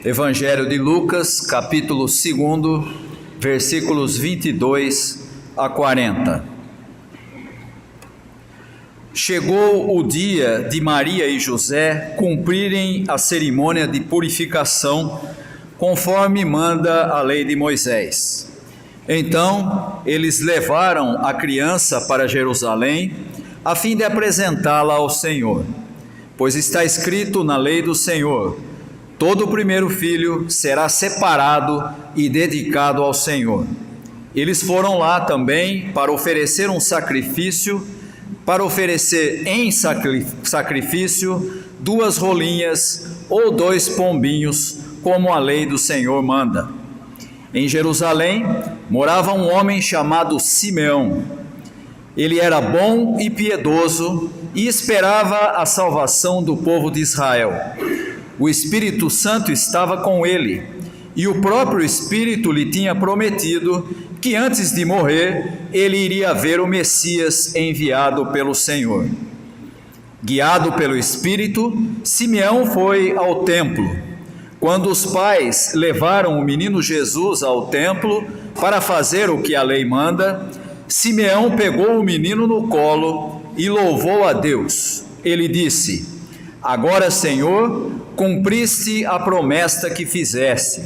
Evangelho de Lucas, capítulo 2, versículos 22 a 40. Chegou o dia de Maria e José cumprirem a cerimônia de purificação, conforme manda a lei de Moisés. Então, eles levaram a criança para Jerusalém, a fim de apresentá-la ao Senhor. Pois está escrito na lei do Senhor: todo o primeiro filho será separado e dedicado ao Senhor. Eles foram lá também para oferecer em sacrifício 2 rolinhas ou 2 pombinhos, como a lei do Senhor manda. Em Jerusalém morava um homem chamado Simeão. Ele era bom e piedoso e esperava a salvação do povo de Israel. O Espírito Santo estava com ele, e o próprio Espírito lhe tinha prometido que antes de morrer, ele iria ver o Messias enviado pelo Senhor. Guiado pelo Espírito, Simeão foi ao templo. Quando os pais levaram o menino Jesus ao templo para fazer o que a lei manda, Simeão pegou o menino no colo e louvou a Deus. Ele disse: agora, Senhor, cumpriste a promessa que fizeste,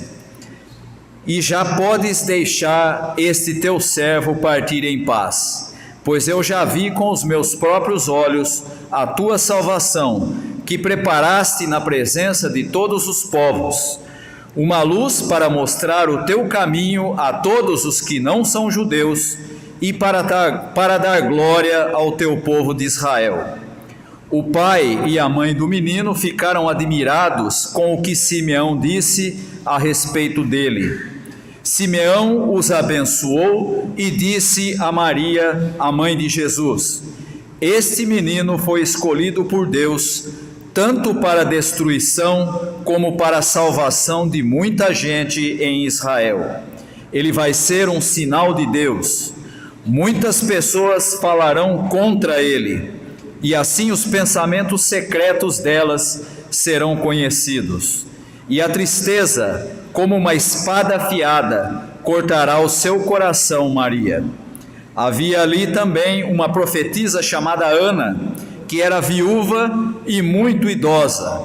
e já podes deixar este teu servo partir em paz, pois eu já vi com os meus próprios olhos a tua salvação, que preparaste na presença de todos os povos, uma luz para mostrar o teu caminho a todos os que não são judeus, e para dar glória ao teu povo de Israel. O pai e a mãe do menino ficaram admirados com o que Simeão disse a respeito dele. Simeão os abençoou e disse a Maria, a mãe de Jesus: este menino foi escolhido por Deus, tanto para a destruição como para a salvação de muita gente em Israel. Ele vai ser um sinal de Deus. Muitas pessoas falarão contra ele, e assim os pensamentos secretos delas serão conhecidos. E a tristeza, como uma espada afiada, cortará o seu coração, Maria. Havia ali também uma profetisa chamada Ana, que era viúva e muito idosa.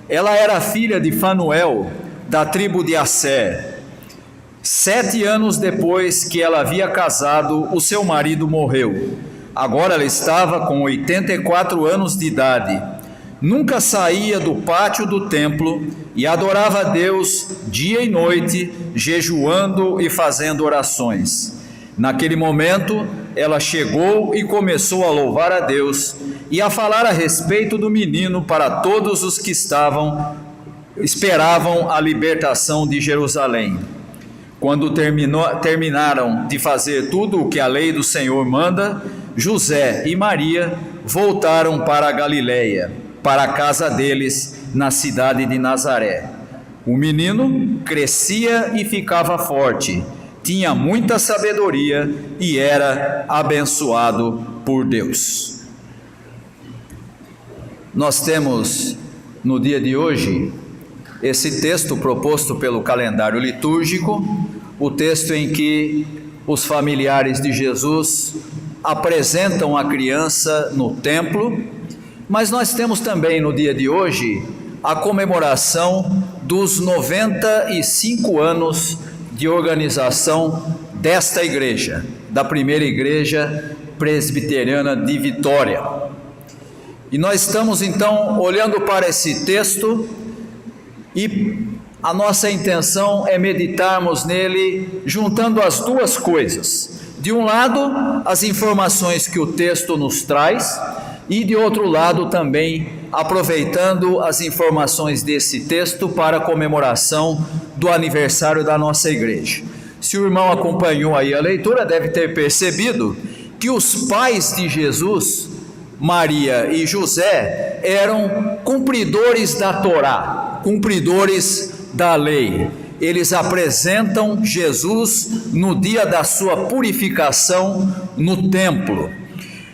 Ela era filha de Fanuel, da tribo de Asser. 7 anos depois que ela havia casado, o seu marido morreu. Agora ela estava com 84 anos de idade. Nunca saía do pátio do templo e adorava a Deus dia e noite, jejuando e fazendo orações. Naquele momento, ela chegou e começou a louvar a Deus e a falar a respeito do menino para todos os que esperavam a libertação de Jerusalém. Quando terminaram de fazer tudo o que a lei do Senhor manda, José e Maria voltaram para a Galileia, para a casa deles na cidade de Nazaré. O menino crescia e ficava forte, tinha muita sabedoria e era abençoado por Deus. Nós temos no dia de hoje esse texto proposto pelo calendário litúrgico, o texto em que os familiares de Jesus apresentam a criança no templo, mas nós temos também no dia de hoje a comemoração dos 95 anos de organização desta igreja, da primeira igreja presbiteriana de Vitória. E nós estamos então olhando para esse texto e a nossa intenção é meditarmos nele juntando as duas coisas. De um lado, as informações que o texto nos traz, e de outro lado também aproveitando as informações desse texto para a comemoração do aniversário da nossa igreja. Se o irmão acompanhou aí a leitura, deve ter percebido que os pais de Jesus, Maria e José, eram cumpridores da Torá, cumpridores da lei. Eles apresentam Jesus no dia da sua purificação no templo.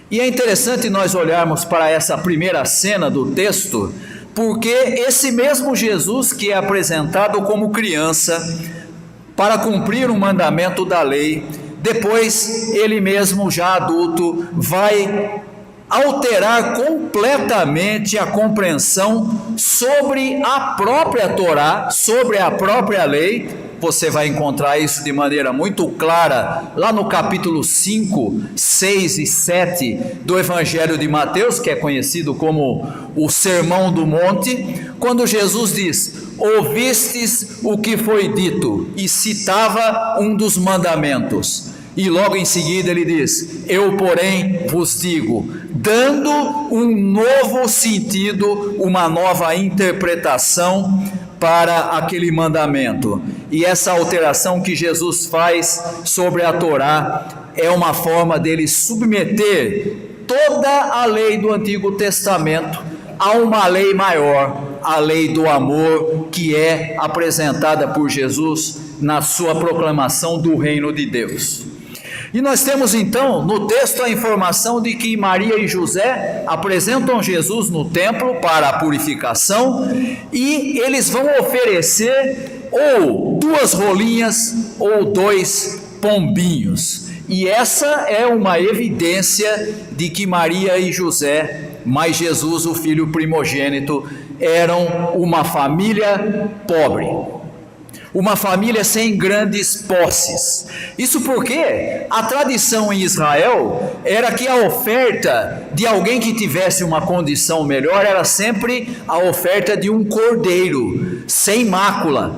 E é interessante nós olharmos para essa primeira cena do texto, porque esse mesmo Jesus que é apresentado como criança para cumprir um mandamento da lei, depois ele mesmo já adulto vai alterar completamente a compreensão sobre a própria Torá, sobre a própria lei. Você vai encontrar isso de maneira muito clara lá no capítulo 5, 6 e 7 do Evangelho de Mateus, que é conhecido como o Sermão do Monte, quando Jesus diz: ouvistes o que foi dito, e citava um dos mandamentos. E logo em seguida ele diz: eu, porém, vos digo, dando um novo sentido, uma nova interpretação para aquele mandamento. E essa alteração que Jesus faz sobre a Torá é uma forma dele submeter toda a lei do Antigo Testamento a uma lei maior, a lei do amor, que é apresentada por Jesus na sua proclamação do reino de Deus. E nós temos então no texto a informação de que Maria e José apresentam Jesus no templo para a purificação, e eles vão oferecer ou 2 rolinhas ou 2 pombinhos. E essa é uma evidência de que Maria e José, mais Jesus, o filho primogênito, eram uma família pobre. Uma família sem grandes posses. Isso porque a tradição em Israel era que a oferta de alguém que tivesse uma condição melhor era sempre a oferta de um cordeiro, sem mácula.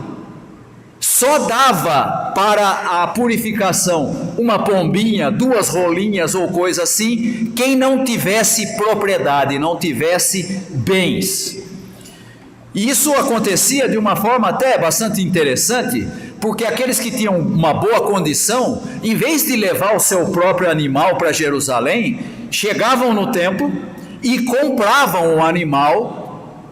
Só dava para a purificação uma pombinha, 2 rolinhas ou coisa assim, quem não tivesse propriedade, não tivesse bens. E isso acontecia de uma forma até bastante interessante, porque aqueles que tinham uma boa condição, em vez de levar o seu próprio animal para Jerusalém, chegavam no templo e compravam o animal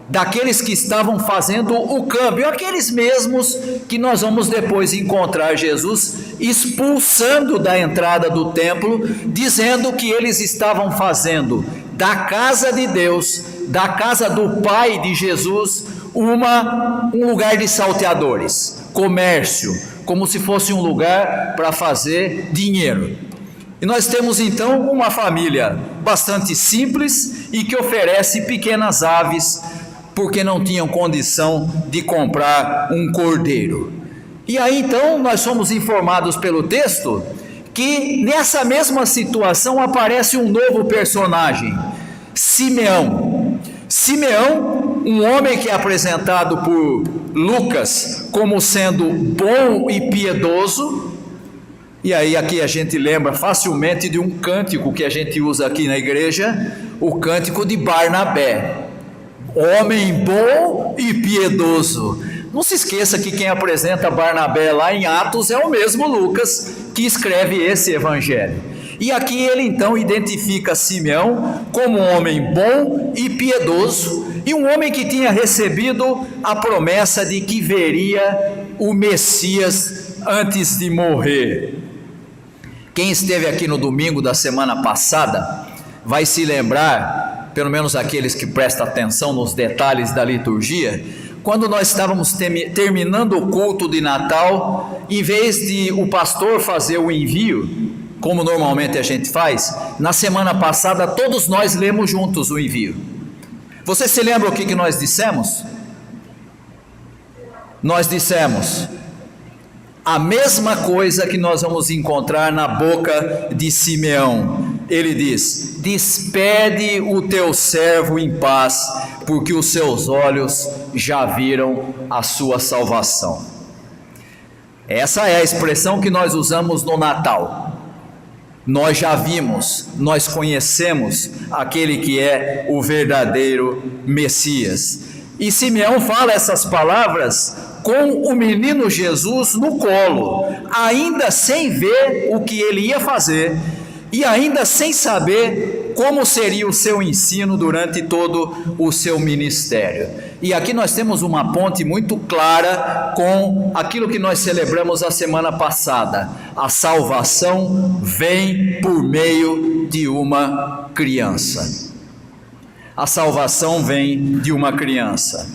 daqueles que estavam fazendo o câmbio, aqueles mesmos que nós vamos depois encontrar Jesus expulsando da entrada do templo, dizendo que eles estavam fazendo da casa de Deus, da casa do Pai de Jesus, um lugar de salteadores, comércio, como se fosse um lugar para fazer dinheiro. E nós temos então uma família bastante simples e que oferece pequenas aves, porque não tinham condição de comprar um cordeiro. E aí então nós somos informados pelo texto que nessa mesma situação aparece um novo personagem, Simeão. Simeão, um homem que é apresentado por Lucas como sendo bom e piedoso. E aí aqui a gente lembra facilmente de um cântico que a gente usa aqui na igreja, o cântico de Barnabé. Homem bom e piedoso. Não se esqueça que quem apresenta Barnabé lá em Atos é o mesmo Lucas que escreve esse evangelho. E aqui ele então identifica Simeão como um homem bom e piedoso, e um homem que tinha recebido a promessa de que veria o Messias antes de morrer. Quem esteve aqui no domingo da semana passada vai se lembrar, pelo menos aqueles que prestam atenção nos detalhes da liturgia, quando nós estávamos terminando o culto de Natal, em vez de o pastor fazer o envio, como normalmente a gente faz, na semana passada todos nós lemos juntos o envio. Você se lembra o que nós dissemos? Nós dissemos a mesma coisa que nós vamos encontrar na boca de Simeão. Ele diz: despede o teu servo em paz, porque os seus olhos já viram a sua salvação. Essa é a expressão que nós usamos no Natal. Nós já vimos, nós conhecemos aquele que é o verdadeiro Messias. E Simeão fala essas palavras com o menino Jesus no colo, ainda sem ver o que ele ia fazer e ainda sem saber como seria o seu ensino durante todo o seu ministério. E aqui nós temos uma ponte muito clara com aquilo que nós celebramos a semana passada. A salvação vem por meio de uma criança. A salvação vem de uma criança.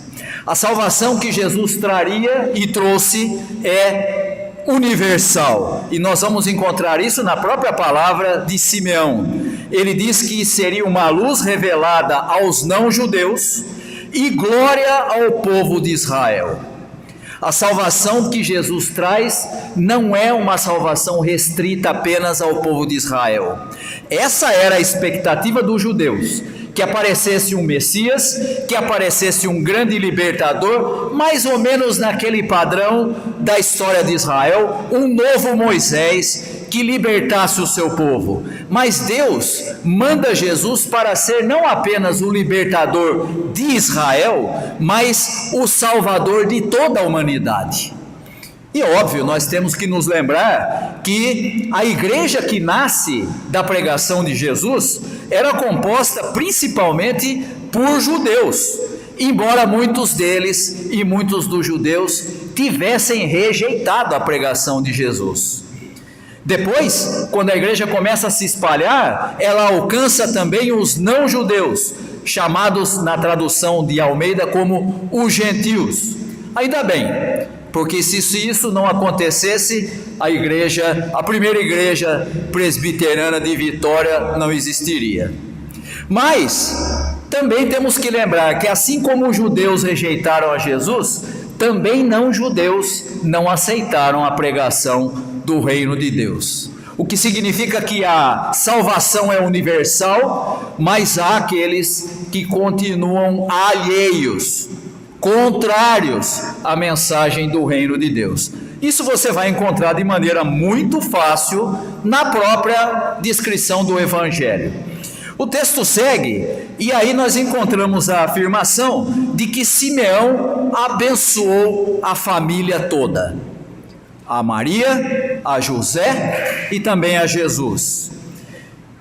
A salvação que Jesus traria e trouxe é universal. E nós vamos encontrar isso na própria palavra de Simeão. Ele diz que seria uma luz revelada aos não-judeus e glória ao povo de Israel. A salvação que Jesus traz não é uma salvação restrita apenas ao povo de Israel. Essa era a expectativa dos judeus, que aparecesse um Messias, que aparecesse um grande libertador, mais ou menos naquele padrão da história de Israel, um novo Moisés que libertasse o seu povo. Mas Deus manda Jesus para ser não apenas o libertador de Israel, mas o salvador de toda a humanidade. E óbvio, nós temos que nos lembrar que a igreja que nasce da pregação de Jesus era composta principalmente por judeus, embora muitos deles e muitos dos judeus tivessem rejeitado a pregação de Jesus. Depois, quando a igreja começa a se espalhar, ela alcança também os não-judeus, chamados na tradução de Almeida como os gentios. Ainda bem, porque se isso não acontecesse, a primeira igreja presbiteriana de Vitória não existiria. Mas também temos que lembrar que assim como os judeus rejeitaram a Jesus, também não-judeus não aceitaram a pregação do reino de Deus. O que significa que a salvação é universal, mas há aqueles que continuam alheios, contrários à mensagem do reino de Deus. Isso você vai encontrar de maneira muito fácil na própria descrição do Evangelho. O texto segue, e aí nós encontramos a afirmação de que Simeão abençoou a família toda. A Maria, a José e também a Jesus.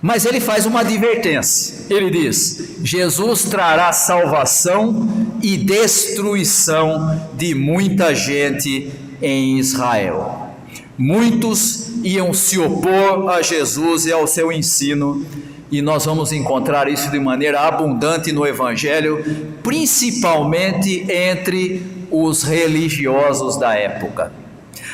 Mas ele faz uma advertência. Ele diz: Jesus trará salvação e destruição de muita gente em Israel. Muitos iam se opor a Jesus e ao seu ensino, e nós vamos encontrar isso de maneira abundante no Evangelho, principalmente entre os religiosos da época.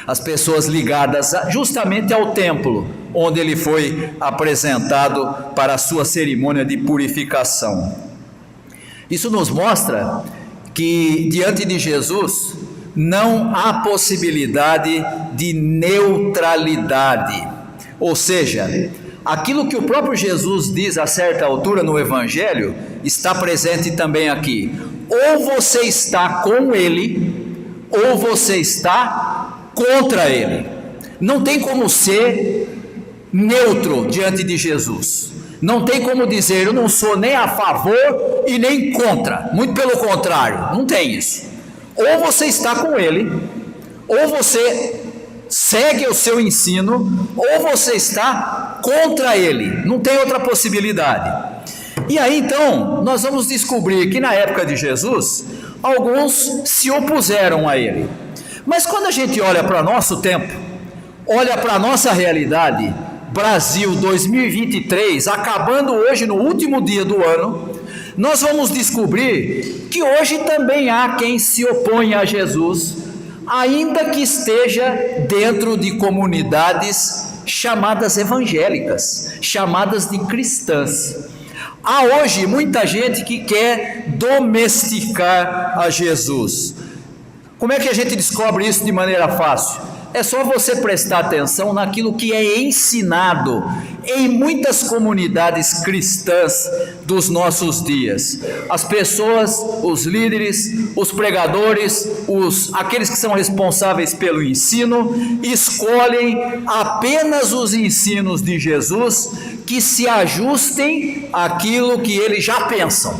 As pessoas ligadas justamente ao templo, onde ele foi apresentado para a sua cerimônia de purificação. Isso nos mostra que diante de Jesus não há possibilidade de neutralidade, ou seja, aquilo que o próprio Jesus diz a certa altura no Evangelho está presente também aqui. Ou você está com ele, ou você está contra ele. Não tem como ser neutro diante de Jesus. Não tem como dizer: eu não sou nem a favor e nem contra. Muito pelo contrário, não tem isso. Ou você está com ele, ou você segue o seu ensino, ou você está contra ele. Não tem outra possibilidade. E aí então nós vamos descobrir que na época de Jesus alguns se opuseram a ele. Mas quando a gente olha para o nosso tempo, olha para a nossa realidade, Brasil 2023, acabando hoje no último dia do ano, nós vamos descobrir que hoje também há quem se opõe a Jesus, ainda que esteja dentro de comunidades chamadas evangélicas, chamadas de cristãs. Há hoje muita gente que quer domesticar a Jesus. Como é que a gente descobre isso de maneira fácil? É só você prestar atenção naquilo que é ensinado em muitas comunidades cristãs dos nossos dias. As pessoas, os líderes, os pregadores, aqueles que são responsáveis pelo ensino, escolhem apenas os ensinos de Jesus que se ajustem àquilo que eles já pensam,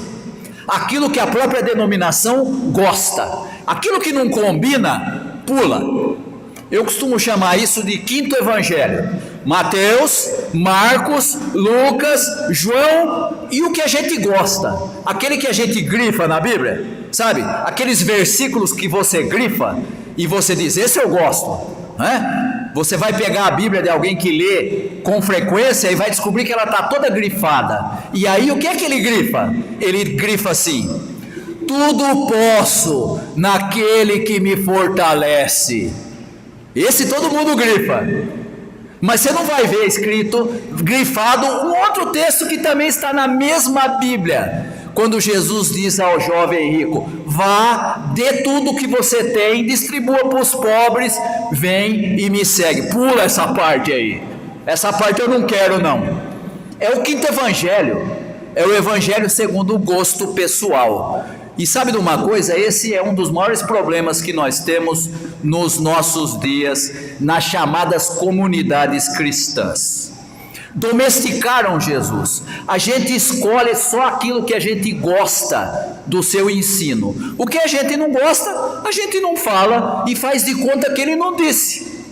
aquilo que a própria denominação gosta. Aquilo que não combina, pula. Eu costumo chamar isso de quinto evangelho. Mateus, Marcos, Lucas, João e o que a gente gosta. Aquele que a gente grifa na Bíblia, sabe? Aqueles versículos que você grifa e você diz: esse eu gosto, né? Você vai pegar a Bíblia de alguém que lê com frequência e vai descobrir que ela está toda grifada. E aí o que é que ele grifa? Ele grifa assim: tudo posso naquele que me fortalece. Esse todo mundo grifa. Mas você não vai ver escrito, grifado, um outro texto que também está na mesma Bíblia. Quando Jesus diz ao jovem rico: vá, dê tudo o que você tem, distribua para os pobres, vem e me segue. Pula essa parte aí. Essa parte eu não quero não. É o quinto evangelho. É o evangelho segundo o gosto pessoal. E sabe de uma coisa? Esse é um dos maiores problemas que nós temos nos nossos dias, nas chamadas comunidades cristãs. Domesticaram Jesus. A gente escolhe só aquilo que a gente gosta do seu ensino. O que a gente não gosta, a gente não fala e faz de conta que ele não disse.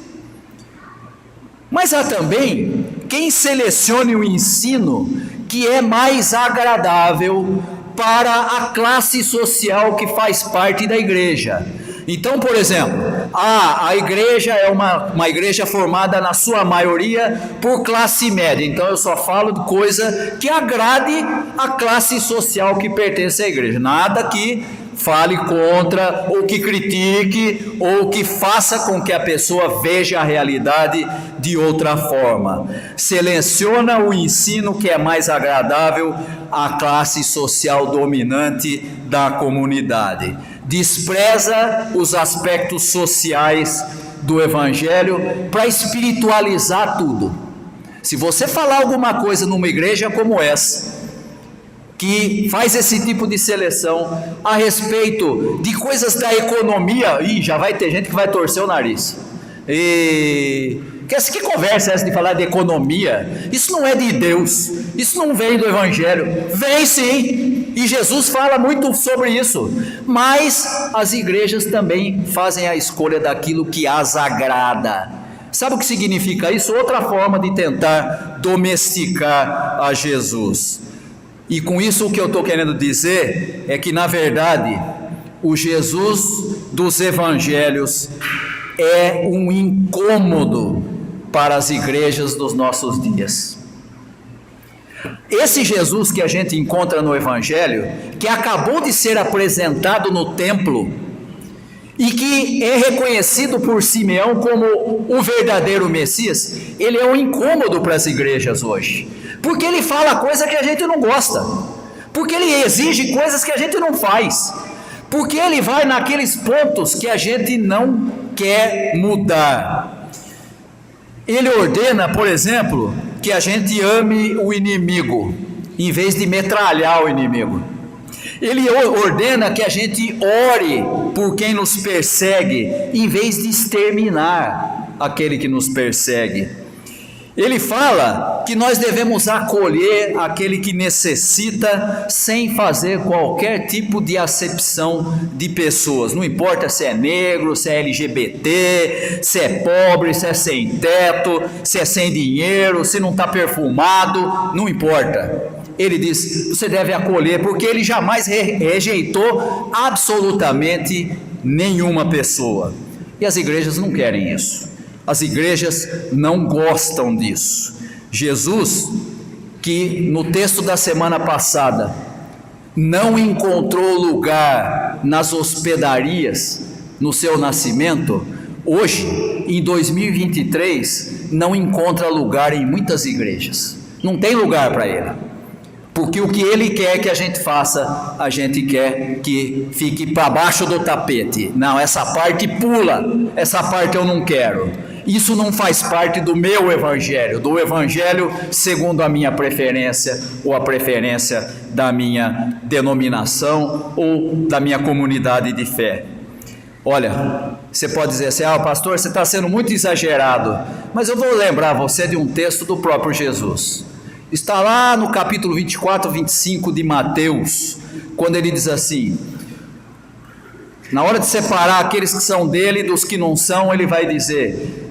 Mas há também quem selecione o ensino que é mais agradável para a classe social que faz parte da igreja. Então, por exemplo, a igreja é uma igreja formada na sua maioria por classe média. Então eu só falo de coisa que agrade a classe social que pertence à igreja. Nada que fale contra, ou que critique, ou que faça com que a pessoa veja a realidade de outra forma. Seleciona o ensino que é mais agradável à classe social dominante da comunidade. Despreza os aspectos sociais do evangelho para espiritualizar tudo. Se você falar alguma coisa numa igreja como essa, que faz esse tipo de seleção a respeito de coisas da economia, já vai ter gente que vai torcer o nariz. Que conversa é essa de falar de economia? Isso não é de Deus, isso não vem do evangelho. Vem sim, e Jesus fala muito sobre isso, mas as igrejas também fazem a escolha daquilo que as agrada. Sabe o que significa isso? Outra forma de tentar domesticar a Jesus. E com isso o que eu estou querendo dizer é que, na verdade, o Jesus dos evangelhos é um incômodo para as igrejas dos nossos dias. Esse Jesus que a gente encontra no evangelho, que acabou de ser apresentado no templo e que é reconhecido por Simeão como o verdadeiro Messias, ele é um incômodo para as igrejas hoje. Porque ele fala coisa que a gente não gosta, porque ele exige coisas que a gente não faz, porque ele vai naqueles pontos que a gente não quer mudar. Ele ordena, por exemplo, que a gente ame o inimigo, em vez de metralhar o inimigo. Ele ordena que a gente ore por quem nos persegue, em vez de exterminar aquele que nos persegue. Ele fala que nós devemos acolher aquele que necessita sem fazer qualquer tipo de acepção de pessoas. Não importa se é negro, se é LGBT, se é pobre, se é sem teto, se é sem dinheiro, se não está perfumado, não importa. Ele diz, você deve acolher, porque ele jamais rejeitou absolutamente nenhuma pessoa. E as igrejas não querem isso. As igrejas não gostam disso. Jesus, que no texto da semana passada não encontrou lugar nas hospedarias no seu nascimento, hoje, em 2023, não encontra lugar em muitas igrejas. Não tem lugar para ele. Porque o que ele quer que a gente faça, a gente quer que fique para baixo do tapete. Não, essa parte pula, essa parte eu não quero. Isso não faz parte do meu evangelho, do evangelho segundo a minha preferência, ou a preferência da minha denominação, ou da minha comunidade de fé. Olha, você pode dizer assim, pastor, você está sendo muito exagerado, mas eu vou lembrar você de um texto do próprio Jesus. Está lá no capítulo 24, 25 de Mateus, quando ele diz assim, na hora de separar aqueles que são dele dos que não são, ele vai dizer,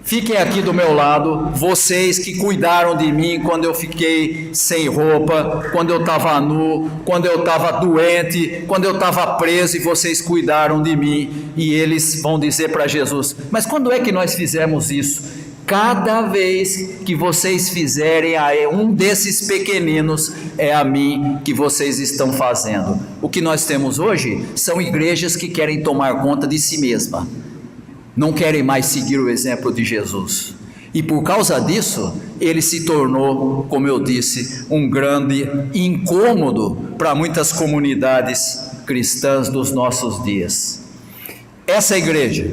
Fiquem aqui do meu lado, vocês que cuidaram de mim quando eu fiquei sem roupa, quando eu estava nu, quando eu estava doente, quando eu estava preso e vocês cuidaram de mim. E eles vão dizer para Jesus: mas quando é que nós fizemos isso? Cada vez que vocês fizerem a um desses pequeninos, é a mim que vocês estão fazendo. O que nós temos hoje são igrejas que querem tomar conta de si mesma. Não querem mais seguir o exemplo de Jesus. E por causa disso, ele se tornou, como eu disse, um grande incômodo para muitas comunidades cristãs dos nossos dias. Essa igreja,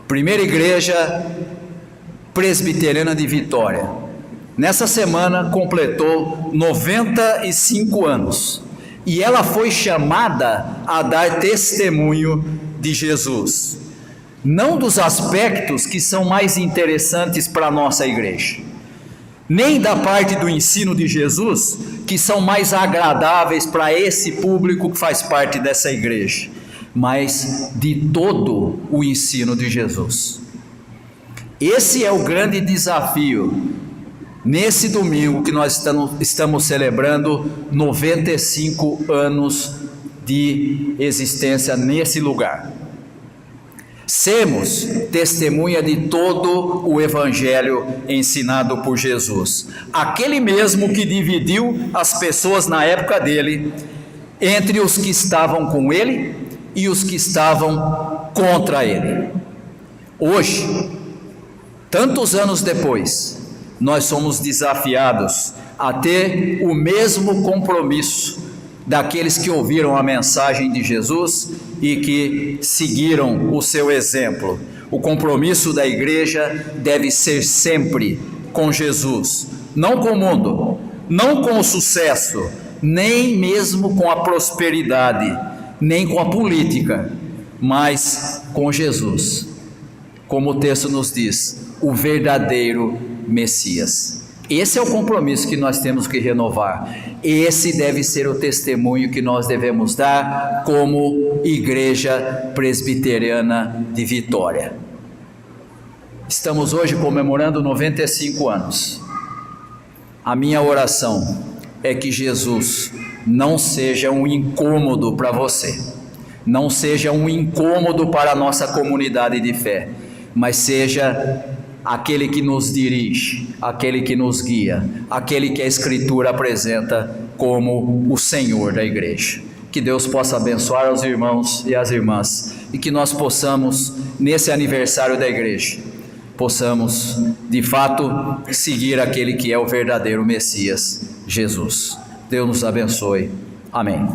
primeira igreja presbiteriana de Vitória, nessa semana completou 95 anos. E ela foi chamada a dar testemunho de Jesus. Não dos aspectos que são mais interessantes para a nossa igreja, nem da parte do ensino de Jesus, que são mais agradáveis para esse público que faz parte dessa igreja, mas de todo o ensino de Jesus. Esse é o grande desafio, nesse domingo que nós estamos celebrando 95 anos de existência nesse lugar. Sermos testemunha de todo o evangelho ensinado por Jesus, aquele mesmo que dividiu as pessoas na época dele, entre os que estavam com ele e os que estavam contra ele. Hoje, tantos anos depois, nós somos desafiados a ter o mesmo compromisso daqueles que ouviram a mensagem de Jesus e que seguiram o seu exemplo. O compromisso da igreja deve ser sempre com Jesus, não com o mundo, não com o sucesso, nem mesmo com a prosperidade, nem com a política, mas com Jesus. Como o texto nos diz, o verdadeiro Messias. Esse é o compromisso que nós temos que renovar. Esse deve ser o testemunho que nós devemos dar como Igreja Presbiteriana de Vitória. Estamos hoje comemorando 95 anos. A minha oração é que Jesus não seja um incômodo para você, não seja um incômodo para a nossa comunidade de fé, mas seja aquele que nos dirige, aquele que nos guia, aquele que a Escritura apresenta como o Senhor da igreja. Que Deus possa abençoar os irmãos e as irmãs e que nós possamos, nesse aniversário da igreja, possamos de fato seguir aquele que é o verdadeiro Messias, Jesus. Deus nos abençoe. Amém.